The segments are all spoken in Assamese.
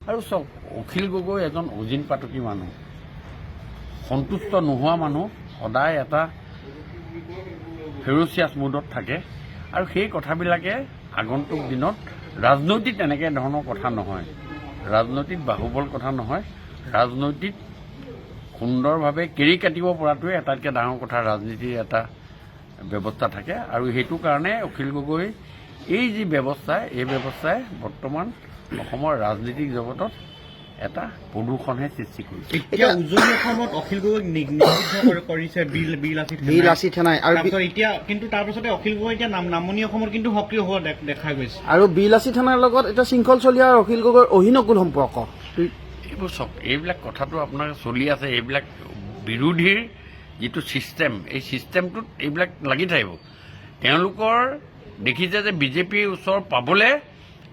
আৰু চাওক, অখিল গগৈ এজন অজিন পাতকী মানুহ, সন্তুষ্ট নোহোৱা মানুহ, সদায় এটা ফেৰচিয়াছ মুডত থাকে। আৰু সেই কথাবিলাকে আগন্তুক দিনত ৰাজনৈতিক তেনেকৈ ধৰণৰ কথা নহয়, ৰাজনৈতিক বাহুবল কথা নহয়, ৰাজনৈতিক সুন্দৰভাৱে কেৰি কাটিব পৰাটোৱে আটাইতকৈ ডাঙৰ কথা। ৰাজনীতিৰ এটা ব্যৱস্থা থাকে আৰু সেইটো কাৰণে অখিল গগৈ এই যি ব্যৱস্থা, এই ব্যৱস্থাই বৰ্তমান অসমৰ ৰাজনীতিক জগতত এটা প্ৰদূষণহে সৃষ্টি কৰিছে। এতিয়া উজনি অসমত অখিল গগৈক নিষিদ্ধ কৰিছে বিল আছি থানাই, আৰু এতিয়া কিন্তু তাৰপাছতে অখিল গগৈ এতিয়া নামনি অসমত কিন্তু সক্ৰিয় হোৱা দেখা গৈছে। আৰু বিল আছি থানাৰ লগত এটা শৃংখল চলিয়া আৰু অখিল গগৈৰ অহিনকুল সম্পৰ্ক, এইবোৰ চাওক, এইবিলাক কথাটো আপোনাৰ চলি আছে। এইবিলাক বিৰোধীৰ যিটো ছিষ্টেম, এই ছিষ্টেমটোত এইবিলাক লাগি থাকিব। তেওঁলোকৰ দেখিছে যে বিজেপিৰ ওচৰ পাবলৈ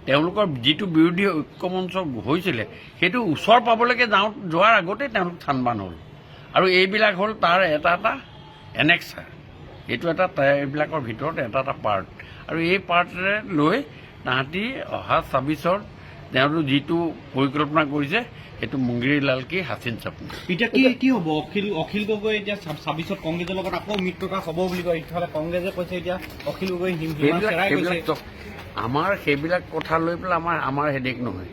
তেওঁলোকৰ যিটো বিৰোধী ঐক্যমঞ্চ হৈছিলে, সেইটো ওচৰ পাবলৈকে যোৱাৰ আগতেই তেওঁলোক থানবান হ'ল। আৰু এইবিলাক হ'ল তাৰ এটা এটা এনেক্সাৰ, এইটো এটা এইবিলাকৰ ভিতৰত এটা এটা পাৰ্ট। আৰু এই পাৰ্টেৰে লৈ তাহাঁতি অহা 26-ৰ তেওঁলোকে যিটো পৰিকল্পনা কৰিছে, সেইটো মুংগেৰী লাল কি হাচিন চাপনি। এতিয়া কি হ'ব? অখিল গগৈ এতিয়া 26-ত কংগ্ৰেছৰ লগত আকৌ মিত্ৰতা হ'ব বুলি কয়। ইফালে কংগ্ৰেছে কৈছে এতিয়া অখিল গগৈ আমাৰ সেইবিলাক কথা লৈ পেলাই আমাৰ হেডেক নহয়।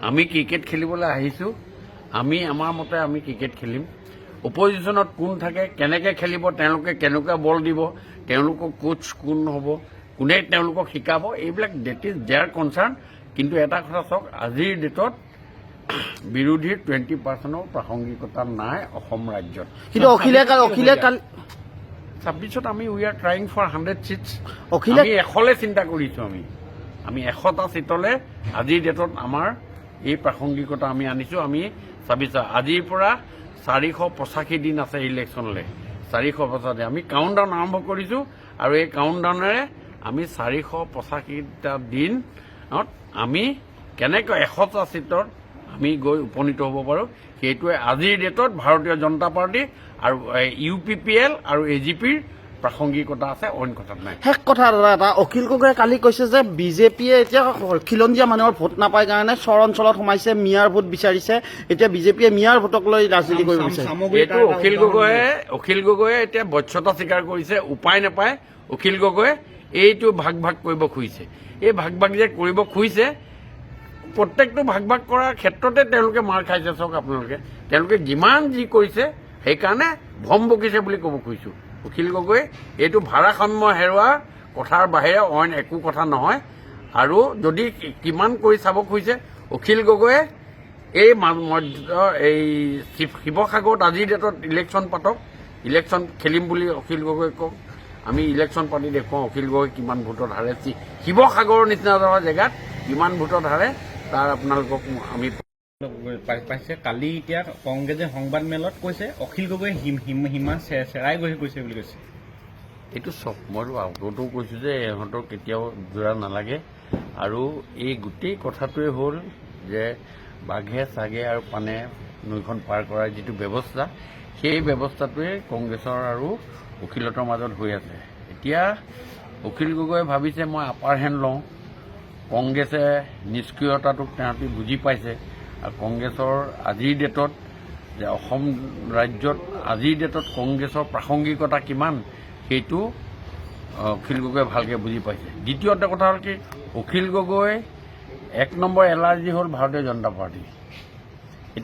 আমি ক্ৰিকেট খেলিবলৈ আহিছোঁ, আমি আমাৰ মতে আমি ক্ৰিকেট খেলিম। অপজিশ্যনত কোন থাকে, কেনেকৈ খেলিব, তেওঁলোকে কেনেকুৱা বল দিব, তেওঁলোকৰ কোচ কোন হ'ব, কোনে তেওঁলোকক শিকাব, এইবিলাক ডেট ইজ দেয়াৰ কনচাৰ্ণ। কিন্তু এটা কথা চাওক, আজিৰ ডেটত বিৰোধীৰ 20% প্ৰাসংগিকতা নাই অসম ৰাজ্যত। কিন্তু অখিলে 26-ত আমি we are trying for 100 seats. আমি 100লে চিন্তা কৰিছোঁ। আমি 100টা ছিটলৈ আজিৰ ডেটত আমাৰ এই প্ৰাসংগিকতা আমি আনিছোঁ। আমি 26 আজিৰ পৰা 485 দিন আছে ইলেকশ্যনলৈ। 485 আমি কাউণ্টডাউন আৰম্ভ কৰিছোঁ আৰু এই কাউণ্টডাউনেৰে আমি 485টা দিনত আমি কেনেকৈ 100টা ছিটত আমি গৈ উপনীত হ'ব পাৰোঁ, সেইটোৱে আজিৰ ডেটত ভাৰতীয় জনতা পাৰ্টি আৰু UPPL আৰু AGPৰ প্ৰাসংগিকতা আছে, অইন কথাত নাই। শেষ কথা দাদা এটা, অখিল গগৈয়ে কালি কৈছে যে বিজেপিয়ে এতিয়া খিলঞ্জীয়া মানুহৰ ভোট নাপায় কাৰণে চৰ অঞ্চলত সোমাইছে, মিয়াৰ ভোট বিচাৰিছে। এতিয়া বিজেপিয়ে মিয়াৰ ভোটক লৈ ৰাজনীতি কৰিব বিচাৰিছে। এইটো অখিল গগৈয়ে এতিয়া বশ্যতা স্বীকাৰ কৰিছে। উপায় নাপায় অখিল গগৈয়ে এইটো ভাগ কৰিব খুজিছে। এই ভাগ যে কৰিব খুজিছে, প্ৰত্যেকটো ভাগ কৰাৰ ক্ষেত্ৰতে তেওঁলোকে মাৰ খাইছে। চাওক আপোনালোকে, তেওঁলোকে যিমান যি কৰিছে সেইকাৰণে ভম বকিছে বুলি ক'ব খুজিছোঁ। অখিল গগৈ এইটো ভাৰসাম্য হেৰুৱা কথাৰ বাহিৰে অইন একো কথা নহয়। আৰু যদি কিমান কৰি চাব খুজিছে অখিল গগৈয়ে, এই শিৱসাগৰত আজিৰ ডেটত ইলেকশ্যন পাতক, ইলেকশ্যন খেলিম বুলি অখিল গগৈ কওক, আমি ইলেকশ্যন পাতি দেখুৱাওঁ অখিল গগৈ কিমান ভোটত হাৰে। শিৱসাগৰৰ নিচিনা ধৰা জেগাত কিমান ভোটত হাৰে তাৰ আপোনালোকক আমি পাইছে। কালি এতিয়া কংগ্ৰেছে সংবাদ মেলত কৈছে অখিল গগৈ সীমা চেৰাই গৈছে বুলি কৈছে। এইটো চব মইতো আগতো কৈছোঁ যে ইহঁতৰ কেতিয়াও যোৰা নালাগে। আৰু এই গোটেই কথাটোৱে হ'ল যে বাঘে চাগে আৰু পানে নৈখন পাৰ কৰাৰ যিটো ব্যৱস্থা, সেই ব্যৱস্থাটোৱে কংগ্ৰেছৰ আৰু অখিলতৰ মাজত হৈ আছে। এতিয়া অখিল গগৈয়ে ভাবিছে মই আপাৰ হেণ্ড লওঁ। কংগ্ৰেছে নিষ্ক্ৰিয়তাটোক তাহাঁতি বুজি পাইছে। আৰু কংগ্ৰেছৰ আজিৰ ডেটত যে অসম ৰাজ্যত আজিৰ ডেটত কংগ্ৰেছৰ প্ৰাসংগিকতা কিমান, সেইটো অখিল গগৈয়ে ভালকৈ বুজি পাইছে। দ্বিতীয়তে কথা হ'ল কি, অখিল গগৈ 1 নম্বৰ এলাৰ্জি হ'ল ভাৰতীয় জনতা পাৰ্টি।